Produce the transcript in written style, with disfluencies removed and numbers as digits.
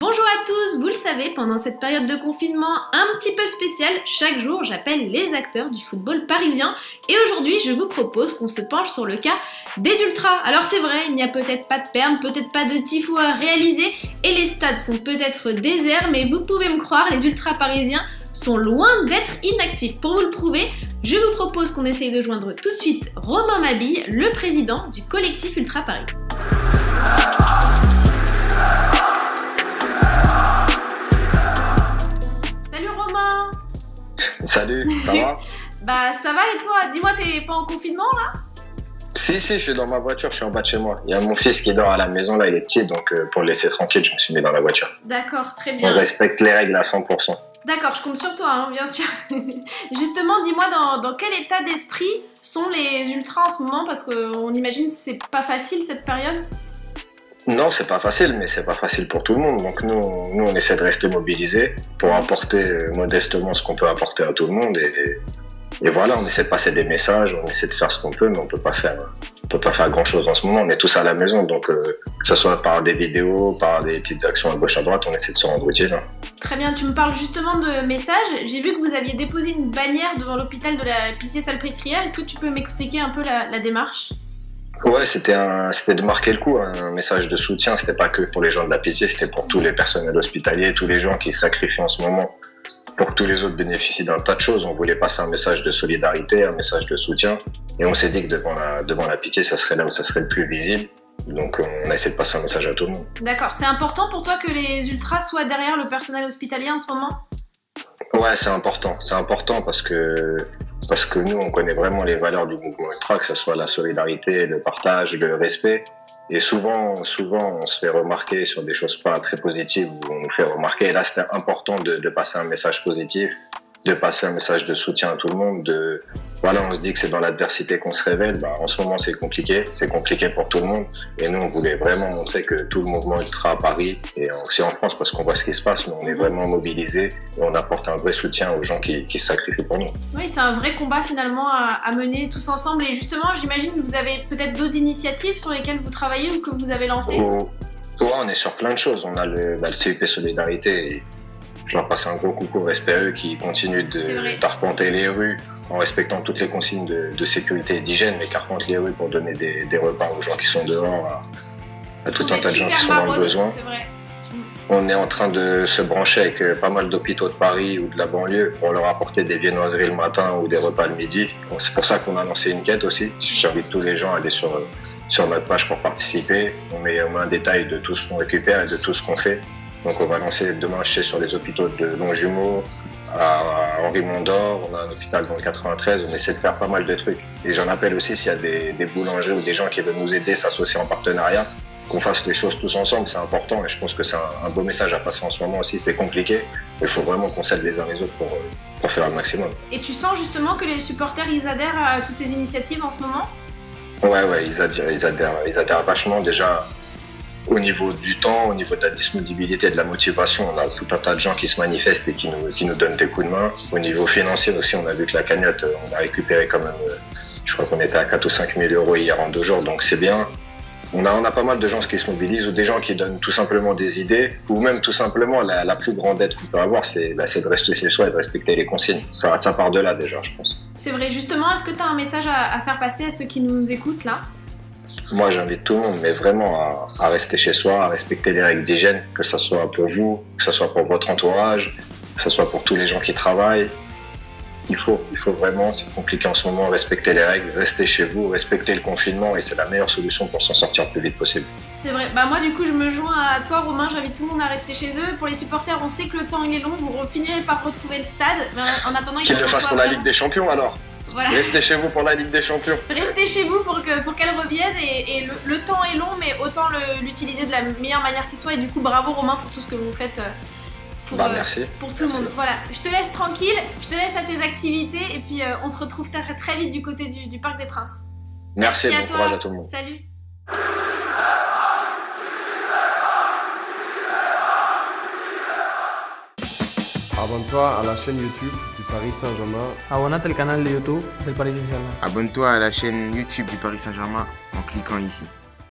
Bonjour à tous, vous le savez, pendant cette période de confinement un petit peu spéciale, chaque jour j'appelle les acteurs du football parisien et aujourd'hui je vous propose qu'on se penche sur le cas des ultras. Alors c'est vrai, il n'y a peut-être pas de perles, peut-être pas de tifos à réaliser et les stades sont peut-être déserts, mais vous pouvez me croire, les ultras parisiens sont loin d'être inactifs. Pour vous le prouver, je vous propose qu'on essaye de joindre tout de suite Romain Mabille, le président du collectif Ultra Paris. Salut Romain. Salut, ça va? Bah ça va et toi? Dis-moi, t'es pas en confinement là? Si, je suis dans ma voiture, je suis en bas de chez moi. Il y a mon fils qui dort à la maison, là, il est petit, donc pour le laisser tranquille, je me suis mis dans la voiture. D'accord, très On bien. respecte les règles à 100%. D'accord, je compte sur toi, hein, bien sûr. Justement, dis-moi dans quel état d'esprit sont les ultras en ce moment? Parce qu'on imagine que c'est pas facile cette période. Non, c'est pas facile, mais c'est pas facile pour tout le monde. Donc nous, on essaie de rester mobilisés pour apporter modestement ce qu'on peut apporter à tout le monde. Et voilà, on essaie de passer des messages, on essaie de faire ce qu'on peut, mais on peut pas faire grand-chose en ce moment. On est tous à la maison, donc que ce soit par des vidéos, par des petites actions à gauche à droite, on essaie de se rendre utile. Hein. Très bien, tu me parles justement de messages. J'ai vu que vous aviez déposé une bannière devant l'hôpital de la Pitié-Salpêtrière. Est-ce que tu peux m'expliquer un peu la démarche? Ouais, c'était de marquer le coup, un message de soutien. C'était pas que pour les gens de la Pitié, c'était pour tous les personnels hospitaliers, tous les gens qui se sacrifient en ce moment pour que tous les autres bénéficient d'un tas de choses. On voulait passer un message de solidarité, un message de soutien. Et on s'est dit que devant la Pitié, ça serait là où ça serait le plus visible. Donc on a essayé de passer un message à tout le monde. D'accord, c'est important pour toi que les ultras soient derrière le personnel hospitalier en ce moment? Ouais, c'est important. C'est important parce que nous, on connaît vraiment les valeurs du mouvement ultra, que ce soit la solidarité, le partage, le respect. Et souvent, on se fait remarquer sur des choses pas très positives où on nous fait remarquer. Et là, c'était important de passer un message positif, de passer un message de soutien à tout le monde. Voilà, on se dit que c'est dans l'adversité qu'on se révèle. Bah, en ce moment, c'est compliqué pour tout le monde. Et nous, on voulait vraiment montrer que tout le mouvement ultra à Paris et aussi en France, parce qu'on voit ce qui se passe, mais on est vraiment mobilisés et on apporte un vrai soutien aux gens qui se sacrifient pour nous. Oui, c'est un vrai combat finalement à mener tous ensemble. Et justement, j'imagine que vous avez peut-être d'autres initiatives sur lesquelles vous travaillez ou que vous avez lancées. Ouais, on est sur plein de choses. On a le CUP Solidarité. Et je leur passe un gros coucou, respect à eux qui continuent d'arpenter les rues en respectant toutes les consignes de sécurité et d'hygiène, mais qui arpentent les rues pour donner des repas aux gens qui sont dehors, à tout un tas de gens qui sont dans le besoin. C'est vrai. On est en train de se brancher avec pas mal d'hôpitaux de Paris ou de la banlieue pour leur apporter des viennoiseries le matin ou des repas le midi. Donc, c'est pour ça qu'on a lancé une quête aussi. J'invite tous les gens à aller sur notre page pour participer. On met un détail de tout ce qu'on récupère et de tout ce qu'on fait. Donc on va lancer demain sur les hôpitaux de Longjumeau, à Henri Mondor, on a un hôpital dans le 93, on essaie de faire pas mal de trucs. Et j'en appelle aussi s'il y a des boulangers ou des gens qui veulent nous aider, s'associer en partenariat, qu'on fasse les choses tous ensemble, c'est important et je pense que c'est un beau message à passer en ce moment aussi, c'est compliqué, mais il faut vraiment qu'on s'aide les uns les autres pour faire le maximum. Et tu sens justement que les supporters ils adhèrent à toutes ces initiatives en ce moment? Ouais, ils adhèrent vachement déjà. Au niveau du temps, au niveau de la disponibilité et de la motivation, on a tout un tas de gens qui se manifestent et qui nous donnent des coups de main. Au niveau financier aussi, on a vu que la cagnotte, on a récupéré quand même, je crois qu'on était à 4 ou 5 000 euros hier en 2 jours, donc c'est bien. On a pas mal de gens qui se mobilisent ou des gens qui donnent tout simplement des idées ou même tout simplement la plus grande aide qu'on peut avoir, c'est de rester chez soi et de respecter les consignes. Ça part de là déjà, je pense. C'est vrai. Justement, est-ce que tu as un message à faire passer à ceux qui nous écoutent là? Moi, j'invite tout le monde, mais vraiment à rester chez soi, à respecter les règles d'hygiène, que ce soit pour vous, que ce soit pour votre entourage, que ce soit pour tous les gens qui travaillent. Il faut vraiment, c'est compliqué en ce moment, respecter les règles, rester chez vous, respecter le confinement et c'est la meilleure solution pour s'en sortir le plus vite possible. C'est vrai. Bah moi, du coup, je me joins à toi, Romain. J'invite tout le monde à rester chez eux. Pour les supporters, on sait que le temps il est long. Vous finirez par retrouver le stade. Mais en attendant, Qu'ils le fassent pour la Ligue des Champions alors. Voilà. Restez chez vous pour la Ligue des Champions. Restez chez vous pour qu'elle revienne et le temps est long mais autant l'utiliser de la meilleure manière qui soit et du coup bravo Romain pour tout ce que vous faites merci. Pour tout le monde. Voilà, je te laisse tranquille, je te laisse à tes activités et puis on se retrouve très vite du côté du Parc des Princes. Merci à bon toi. courage à tout le monde. Salut. Abonne-toi à la chaîne YouTube du Paris Saint-Germain. Abónate al canal de YouTube del Paris Saint-Germain. Abonne-toi à la chaîne YouTube du Paris Saint-Germain en cliquant ici.